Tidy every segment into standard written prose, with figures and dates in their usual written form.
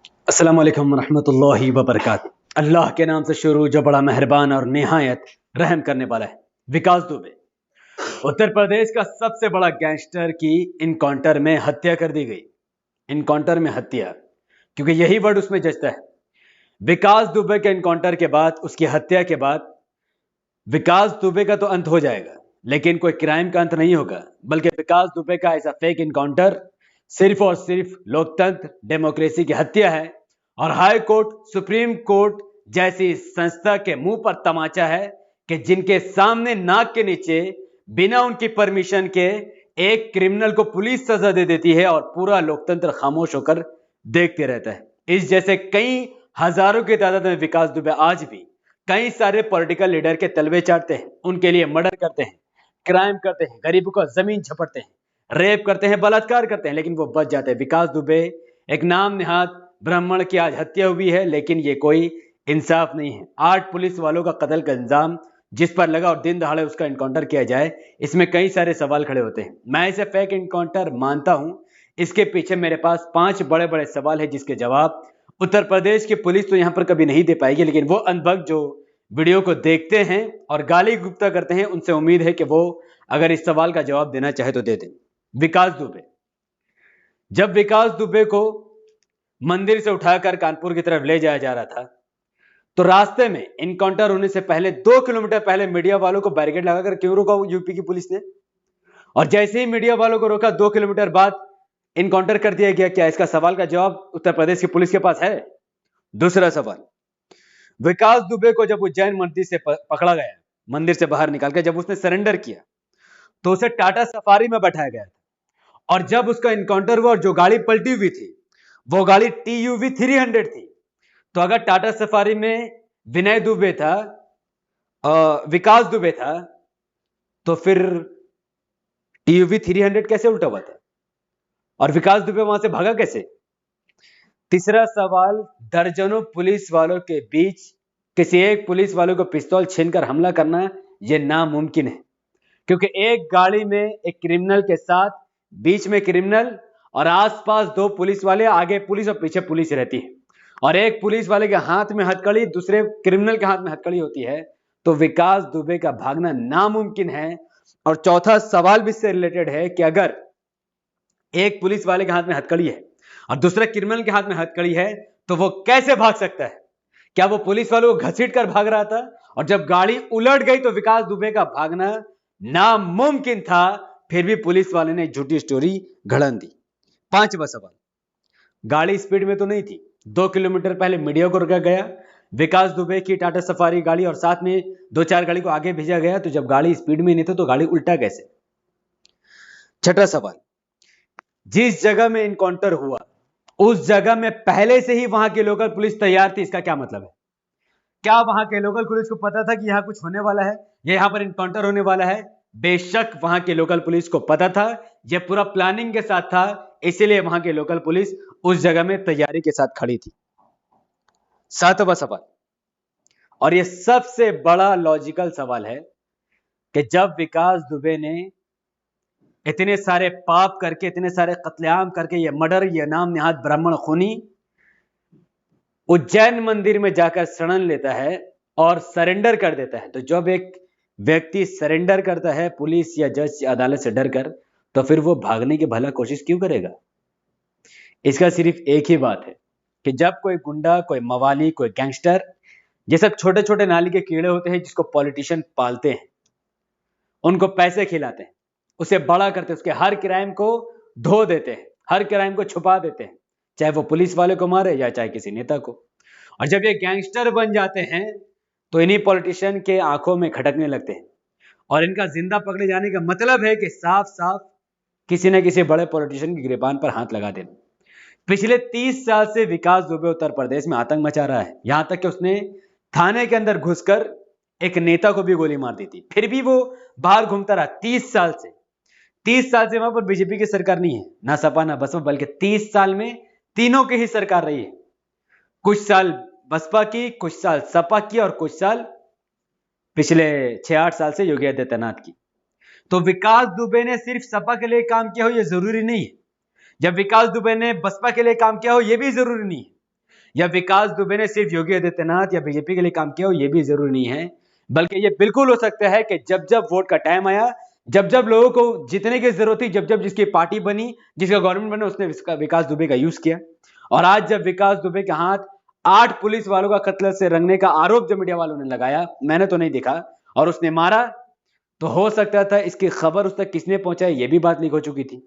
अस्सलाम वालेकुम रहमतुल्लाहि व बरकातुहू। अल्लाह के नाम से शुरू जो बड़ा मेहरबान और निहायत रहम करने वाला है। विकास दुबे उत्तर प्रदेश का सबसे बड़ा गैंगस्टर की इनकाउंटर में हत्या कर दी गई। इनकाउंटर में हत्या, क्योंकि यही वर्ड उसमें जचता है। विकास दुबे के इनकाउंटर के बाद, उसकी हत्या के बाद विकास दुबे का तो अंत हो जाएगा, लेकिन कोई क्राइम का अंत नहीं होगा, बल्कि विकास दुबे का ऐसा फेक इनकाउंटर सिर्फ और सिर्फ लोकतंत्र, डेमोक्रेसी की हत्या है। और हाई कोर्ट, सुप्रीम कोर्ट जैसी संस्था के मुंह पर तमाचा है कि जिनके सामने, नाक के नीचे, बिना उनकी परमिशन के एक क्रिमिनल को पुलिस सजा दे देती है और पूरा लोकतंत्र खामोश होकर देखते रहता है। इस जैसे कई हजारों की तादाद में विकास दुबे आज भी कई सारे पॉलिटिकल लीडर के तलवे चाटते हैं, उनके लिए मर्डर करते हैं, क्राइम करते हैं, गरीबों का जमीन झपटते हैं, रेप करते हैं, बलात्कार करते हैं, लेकिन वो बच जाते हैं। विकास दुबे एक नाम निहाद ब्राह्मण की आज हत्या हुई है, लेकिन ये कोई इंसाफ नहीं है। 8 पुलिस वालों का कत्ल का इल्जाम जिस पर लगा और दिन दहाड़े उसका इनकाउंटर किया जाए, इसमें कई सारे सवाल खड़े होते हैं। मैं इसे फेक इनकाउंटर मानता हूं। इसके पीछे मेरे पास 5 बड़े बड़े सवाल है, जिसके जवाब उत्तर प्रदेश की पुलिस तो यहां पर कभी नहीं दे पाएगी, लेकिन वो अनबग जो वीडियो को देखते हैं और गाली गुप्ता करते हैं, उनसे उम्मीद है कि वो अगर इस सवाल का जवाब देना चाहे तो दे दें। विकास दुबे, जब विकास दुबे को मंदिर से उठाकर कानपुर की तरफ ले जाया जा रहा था, तो रास्ते में इनकाउंटर होने से पहले 2 किलोमीटर पहले मीडिया वालों को बैरिकेड लगाकर क्यों रोका यूपी की पुलिस ने? और जैसे ही मीडिया वालों को रोका, 2 किलोमीटर बाद इनकाउंटर कर दिया गया। क्या इसका सवाल का जवाब उत्तर प्रदेश की पुलिस के पास है? दूसरा सवाल, विकास दुबे को जब उज्जैन मंदिर से पकड़ा गया, मंदिर से बाहर निकाल कर जब उसने सरेंडर किया, तो उसे टाटा सफारी में बैठाया गया था। और जब उसका इनकाउंटर हुआ और जो गाड़ी पलटी हुई थी, वो गाड़ी TUV 300 थी। तो अगर टाटा सफारी में विनय दुबे था, विकास दुबे था, तो फिर TUV 300 कैसे उल्टा हुआ था और विकास दुबे वहां से भागा कैसे? तीसरा सवाल, दर्जनों पुलिस वालों के बीच किसी एक पुलिस वालों को पिस्तौल छीनकर हमला करना यह नामुमकिन है, क्योंकि एक गाड़ी में एक क्रिमिनल के साथ, बीच में क्रिमिनल और आसपास 2 पुलिस वाले, आगे पुलिस और पीछे पुलिस रहती है, और एक पुलिस वाले के हाथ में हथकड़ी, दूसरे क्रिमिनल के हाथ में हथकड़ी होती है, तो विकास दुबे का भागना नामुमकिन है। और चौथा सवाल भी इससे रिलेटेड है कि अगर एक पुलिस वाले के हाथ में हथकड़ी है और दूसरे क्रिमिनल के हाथ में हथकड़ी है, तो वो कैसे भाग सकता है? क्या वो पुलिस वालों को घसीट कर भाग रहा था और जब गाड़ी उलट गई तो विकास दुबे का भागना नामुमकिन था? फिर भी पुलिस वाले ने झूठी स्टोरी गढ़न दी। पांचवा सवाल, गाड़ी स्पीड में तो नहीं थी। 2 किलोमीटर पहले मीडिया को रोका गया, विकास दुबे की टाटा सफारी गाड़ी और साथ में 2-4 गाड़ी को आगे भेजा गया, तो जब गाड़ी स्पीड में नहीं थी तो गाड़ी उल्टा कैसे? छठा सवाल, जिस जगह में इनकाउंटर हुआ उस जगह में पहले से ही वहां की लोकल पुलिस तैयार थी, इसका क्या मतलब है? क्या वहां के लोकल पुलिस को पता था कि यहां कुछ होने वाला है, यहां पर इनकाउंटर होने वाला है? बेशक वहां के लोकल पुलिस को पता था, यह पूरा प्लानिंग के साथ था, इसीलिए वहां के लोकल पुलिस उस जगह में तैयारी के साथ खड़ी थी। सातवां सवाल, और यह सबसे बड़ा लॉजिकल सवाल है कि जब विकास दुबे ने इतने सारे पाप करके, इतने सारे कत्लेआम करके, ये मर्डर, ये नाम निहाद ब्राह्मण खूनी, उज्जैन मंदिर में जाकर शरण लेता है और सरेंडर कर देता है, तो जब एक व्यक्ति सरेंडर करता है पुलिस या जज या अदालत से डरकर, तो फिर वो भागने की भला कोशिश क्यों करेगा? इसका सिर्फ एक ही बात है कि जब कोई गुंडा, कोई मवाली, कोई गैंगस्टर, ये सब छोटे छोटे नाली के कीड़े होते हैं जिसको पॉलिटिशियन पालते हैं, उनको पैसे खिलाते हैं, उसे बड़ा करते हैं, उसके हर क्राइम को धो देते हैं, हर क्राइम को छुपा देते हैं, चाहे वो पुलिस वाले को मारे या चाहे किसी नेता को। और जब ये गैंगस्टर बन जाते हैं तो इन्हीं पॉलिटिशियन के आंखों में खटकने लगते हैं, और इनका जिंदा पकड़े जाने का मतलब है कि साफ साफ किसी न किसी बड़े पॉलिटिशियन की गिरबान पर हाथ लगा देना। पिछले 30 साल से विकास दुबे उत्तर प्रदेश में आतंक मचा रहा है, यहां तक कि उसने थाने के अंदर घुसकर एक नेता को भी गोली मार दी थी, फिर भी वो बाहर घूमता रहा 30 साल से। 30 साल से वहां पर बीजेपी की सरकार नहीं है, ना सपा ना बसपा, बल्कि 30 साल में तीनों की ही सरकार रही है। कुछ साल बसपा की, कुछ साल सपा की, और कुछ साल पिछले 6-8 साल से योगी आदित्यनाथ की। तो विकास दुबे ने सिर्फ सपा के लिए काम किया हो यह जरूरी नहीं है, जब विकास दुबे ने बसपा के लिए काम किया हो यह भी जरूरी नहीं है। या विकास दुबे ने सिर्फ योगी आदित्यनाथ या बीजेपी के लिए काम किया हो, ये भी जरूरी नहीं है, बल्कि ये बिल्कुल हो सकता है कि जब जब वोट का टाइम आया, जब जब लोगों को जीतने की जरूरत थी, जब जब जिसकी पार्टी बनी, जिसका गवर्नमेंट बना, उसने विकास दुबे का यूज किया। और आज जब विकास दुबे के हाथ 8 पुलिस वालों का कत्ल से रंगने का आरोप जब मीडिया वालों ने लगाया, मैंने तो नहीं देखा, और उसने मारा, तो हो सकता था इसकी खबर उस तक किसने पहुंचाई, ये भी बात लीक हो चुकी थी।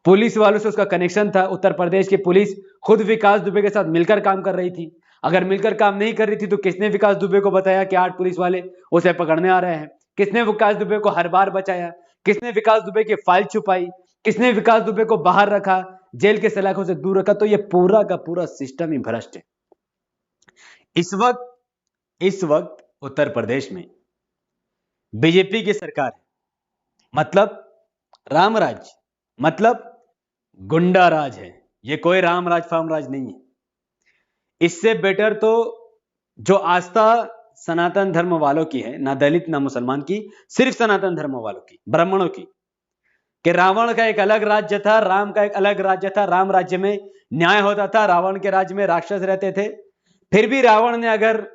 पुलिस वालों से उसका कनेक्शन था। उत्तर प्रदेश की पुलिस खुद विकास दुबे के साथ मिलकर काम कर रही थी। अगर मिलकर काम नहीं कर रही थी तो किसने विकास दुबे को बताया कि 8 पुलिस वाले उसे पकड़ने आ रहे हैं? किसने विकास दुबे को हर बार बचाया? किसने विकास दुबे की फाइल छुपाई? किसने विकास दुबे को बाहर रखा, जेल के सलाखों से दूर रखा? तो ये पूरा का पूरा सिस्टम ही भ्रष्ट है। इस वक्त उत्तर प्रदेश में बीजेपी की सरकार है, मतलब रामराज, मतलब गुंडा राज है। ये कोई राम राज फार्म राज नहीं है। इससे बेटर तो जो आस्था सनातन धर्म वालों की है, ना दलित ना मुसलमान की, सिर्फ सनातन धर्म वालों की, ब्राह्मणों की, कि रावण का एक अलग राज्य था, राम का एक अलग राज्य था। राम राज्य में न्याय होता था, रावण के राज्य में राक्षस रहते थे। फिर भी रावण ने अगर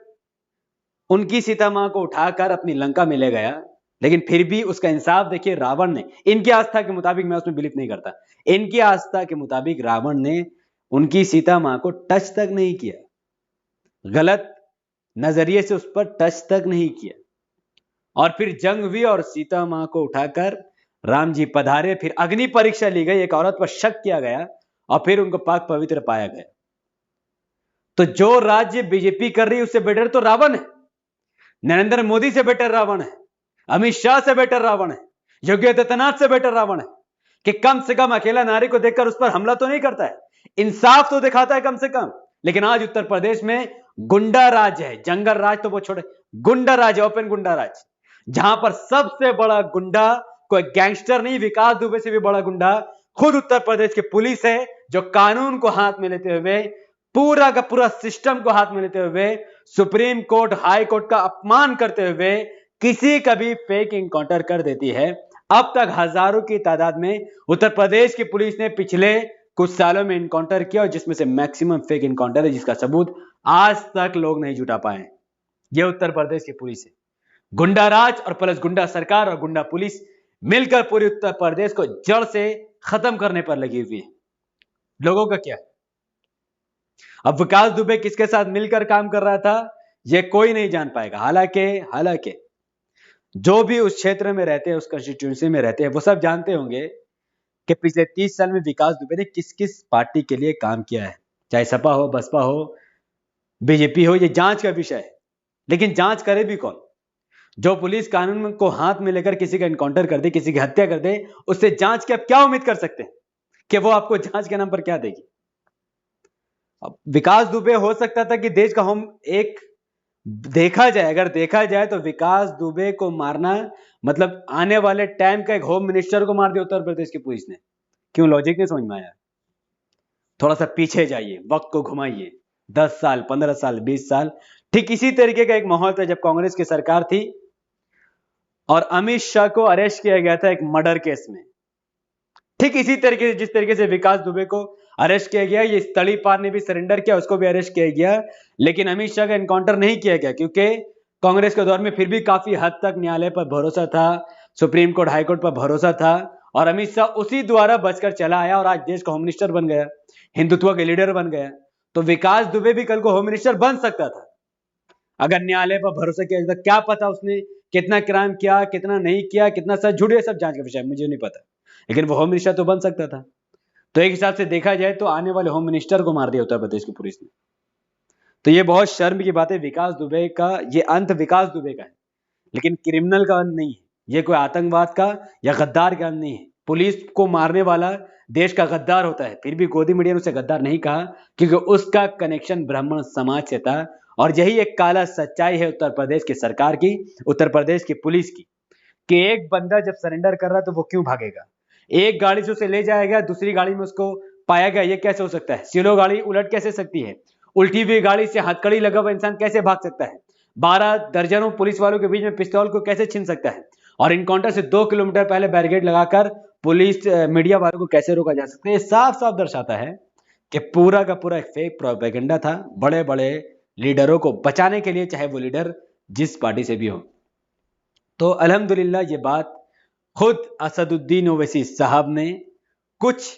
उनकी सीता मां को उठाकर अपनी लंका में ले गया, लेकिन फिर भी उसका इंसाफ देखिए, रावण ने, इनकी आस्था के मुताबिक, मैं उसमें बिलीव नहीं करता, इनकी आस्था के मुताबिक रावण ने उनकी सीता मां को टच तक नहीं किया, गलत नजरिए से उस पर टच तक नहीं किया। और फिर जंग हुई और सीता मां को उठाकर राम जी पधारे, फिर अग्नि परीक्षा ली गई, एक औरत पर शक किया गया और फिर उनको पाक पवित्र पाया गया। तो जो राज्य बीजेपी कर रही है उससे बेटर तो रावण है। नरेंद्र मोदी से बेटर रावण है, अमित शाह से बेटर रावण है, योगी आदित्यनाथ से बेटर रावण है, कि कम से कम अकेला नारी को देखकर उस पर हमला तो नहीं करता है, इंसाफ तो दिखाता है कम से कम। लेकिन आज उत्तर प्रदेश में गुंडा राज है, जंगल राज तो वो छोड़े, गुंडा राज है, ओपन गुंडा राज, जहां पर सबसे बड़ा गुंडा कोई गैंगस्टर नहीं, विकास दुबे से भी बड़ा गुंडा खुद उत्तर प्रदेश की पुलिस है, जो कानून को हाथ में लेते हुए, पूरा का पूरा सिस्टम को हाथ में लेते हुए, सुप्रीम कोर्ट, हाई कोर्ट का अपमान करते हुए किसी का भी फेक इनकाउंटर कर देती है। अब तक हजारों की तादाद में उत्तर प्रदेश की पुलिस ने पिछले कुछ सालों में इनकाउंटर किया, और जिसमें से मैक्सिमम फेक इनकाउंटर है, जिसका सबूत आज तक लोग नहीं जुटा पाए। यह उत्तर प्रदेश की पुलिस है। गुंडा राज और प्लस गुंडा सरकार और गुंडा पुलिस मिलकर पूरे उत्तर प्रदेश को जड़ से खत्म करने पर लगी हुई है। लोगों का क्या है? अब विकास दुबे किसके साथ मिलकर काम कर रहा था, यह कोई नहीं जान पाएगा। हालांकि जो भी उस क्षेत्र में रहते हैं, उस कंस्टिट्यूंसी में रहते हैं, वो सब जानते होंगे कि पिछले 30 साल में विकास दुबे ने किस किस पार्टी के लिए काम किया है, चाहे सपा हो, बसपा हो, बीजेपी हो, ये जांच का विषय है। लेकिन जांच करे भी कौन? जो पुलिस कानून को हाथ में लेकर किसी का एनकाउंटर कर दे, किसी की हत्या कर दे, उससे जांच की आप क्या उम्मीद कर सकते हैं कि वो आपको जांच के नाम पर क्या देगी? अब विकास दुबे हो सकता था कि देश का होम, एक अगर देखा जाए तो विकास दुबे को मारना मतलब आने वाले टाइम का एक होम मिनिस्टर को मार दिया उत्तर प्रदेश की पुलिस ने। क्यों? लॉजिक नहीं समझ में आया? थोड़ा सा पीछे जाइए, वक्त को घुमाइए, 10 साल, 15 साल, 20 साल। ठीक इसी तरीके का एक माहौल था जब कांग्रेस की सरकार थी और अमित शाह को अरेस्ट किया गया था एक मर्डर केस में। ठीक इसी तरीके से जिस तरीके से विकास दुबे को अरेस्ट किया गया, ये तड़ीपार ने भी सरेंडर किया, उसको भी अरेस्ट किया गया, लेकिन अमित शाह का एनकाउंटर नहीं किया गया, क्योंकि कांग्रेस के दौर में फिर भी काफी हद तक न्यायालय पर भरोसा था, सुप्रीम कोर्ट, हाई कोर्ट पर भरोसा था, और अमित शाह उसी द्वारा बचकर चला आया और आज देश का होम मिनिस्टर बन गया, हिंदुत्व के लीडर बन गया। तो विकास दुबे भी कल को होम मिनिस्टर बन सकता था अगर न्यायालय पर भरोसा किया जाता। क्या पता उसने कितना क्राइम किया, कितना नहीं किया, कितना सच झूठ, ये सब जांच का विषय, मुझे नहीं पता, लेकिन वो होम मिनिस्टर तो बन सकता था। तो एक हिसाब से देखा जाए तो आने वाले होम मिनिस्टर को मार दिया उत्तर प्रदेश की पुलिस ने। तो ये बहुत शर्म की बात है। विकास दुबे का ये अंत विकास दुबे का है, लेकिन क्रिमिनल का अंत नहीं है। ये कोई आतंकवाद का या गद्दार का अंत नहीं है। पुलिस को मारने वाला देश का गद्दार होता है, फिर भी गोदी मीडिया ने उसे गद्दार नहीं कहा, क्योंकि उसका कनेक्शन ब्राह्मण समाज से था। और यही एक काला सच्चाई है उत्तर प्रदेश की सरकार की, उत्तर प्रदेश की पुलिस की, कि एक बंदा जब सरेंडर कर रहा है तो वो क्यों भागेगा? एक गाड़ी से उसे ले जाया गया, दूसरी गाड़ी में उसको पाया गया, ये कैसे हो सकता है? सिलो गाड़ी उलट कैसे सकती है? उल्टी हुई गाड़ी से हथकड़ी लगा हुआ इंसान कैसे भाग सकता है? 12 दर्जनों पुलिस वालों के बीच में पिस्तौल को कैसे छीन सकता है? और इनकाउंटर से 2 किलोमीटर पहले बैरिकेड लगाकर पुलिस मीडिया वालों को कैसे रोका जा सकता है? ये साफ साफ दर्शाता है कि पूरा का पूरा एक फेक प्रोपेगेंडा था बड़े बड़े लीडरों को बचाने के लिए, चाहे वो लीडर जिस पार्टी से भी हो। तो अल्हम्दुलिल्लाह ये बात खुद असदुद्दीन ओवैसी साहब ने कुछ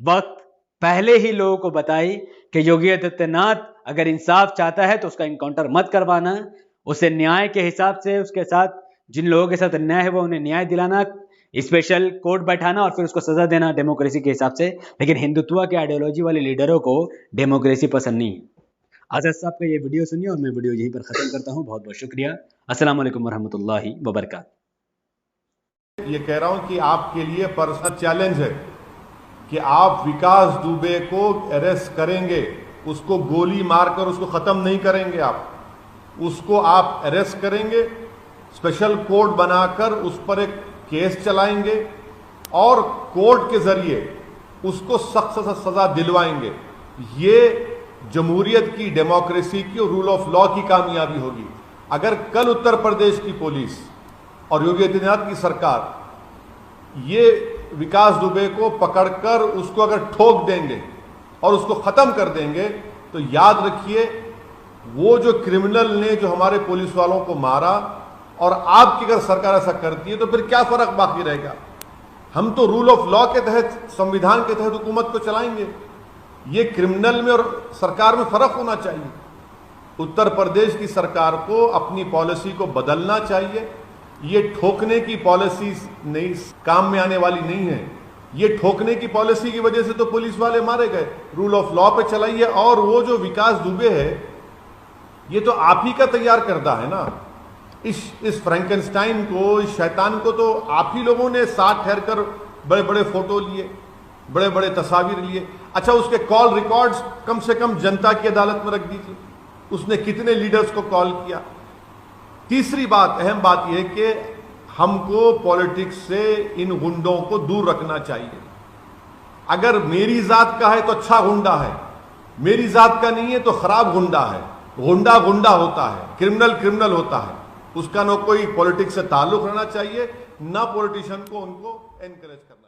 वक्त पहले ही लोगों को बताई कि योगी आदित्यनाथ अगर इंसाफ चाहता है तो उसका इनकाउंटर मत करवाना, उसे न्याय के हिसाब से, उसके साथ जिन लोगों के साथ अन्याय है वो उन्हें न्याय दिलाना, स्पेशल कोर्ट बैठाना और फिर उसको सजा देना डेमोक्रेसी के हिसाब से। लेकिन हिंदुत्व के आइडियोलॉजी वाले लीडरों को डेमोक्रेसी पसंद नहीं है। आजाद साहब का ये वीडियो सुनिए और मैं वीडियो यहीं पर खत्म करता हूँ। बहुत बहुत शुक्रिया। अस्सलाम वालेकुम रहमतुल्लाहि व बरकातहू। ये कह रहा हूं कि आपके लिए पर्सनल चैलेंज है कि आप विकास दुबे को अरेस्ट करेंगे, उसको गोली मारकर उसको खत्म नहीं करेंगे। आप उसको आप अरेस्ट करेंगे, स्पेशल कोर्ट बनाकर उस पर एक केस चलाएंगे और कोर्ट के जरिए उसको सख्त से सजा दिलवाएंगे। ये जमहूरियत की, डेमोक्रेसी की और रूल ऑफ लॉ की कामयाबी होगी। अगर कल उत्तर प्रदेश की पुलिस और योगी आदित्यनाथ की सरकार ये विकास दुबे को पकड़कर उसको अगर ठोक देंगे और उसको खत्म कर देंगे, तो याद रखिए वो जो क्रिमिनल ने जो हमारे पुलिस वालों को मारा और आपकी अगर सरकार ऐसा करती है तो फिर क्या फर्क बाकी रहेगा। हम तो रूल ऑफ लॉ के तहत, संविधान के तहत हुकूमत को चलाएंगे। ये क्रिमिनल में और सरकार में फर्क होना चाहिए। उत्तर प्रदेश की सरकार को अपनी पॉलिसी को बदलना चाहिए। ये ठोकने की पॉलिसी नहीं, काम में आने वाली नहीं है। ये ठोकने की पॉलिसी की वजह से तो पुलिस वाले मारे गए। रूल ऑफ लॉ पे चलाइए। और वो जो विकास दुबे है, ये तो आप ही का तैयार करता है ना। इस फ्रैंकेनस्टाइन को, इस शैतान को तो आप ही लोगों ने साथ ठहर कर बड़े बड़े फोटो लिए, बड़े बड़े तस्वीर लिए। अच्छा, उसके कॉल रिकॉर्ड्स कम से कम जनता की अदालत में रख दीजिए, उसने कितने लीडर्स को कॉल किया। तीसरी बात, अहम बात यह है कि हमको पॉलिटिक्स से इन गुंडों को दूर रखना चाहिए। अगर मेरी जात का है तो अच्छा गुंडा है, मेरी जात का नहीं है तो खराब गुंडा है। गुंडा गुंडा होता है, क्रिमिनल क्रिमिनल होता है। उसका न कोई पॉलिटिक्स से ताल्लुक रहना चाहिए, ना पॉलिटिशियन को उनको एनकरेज करना।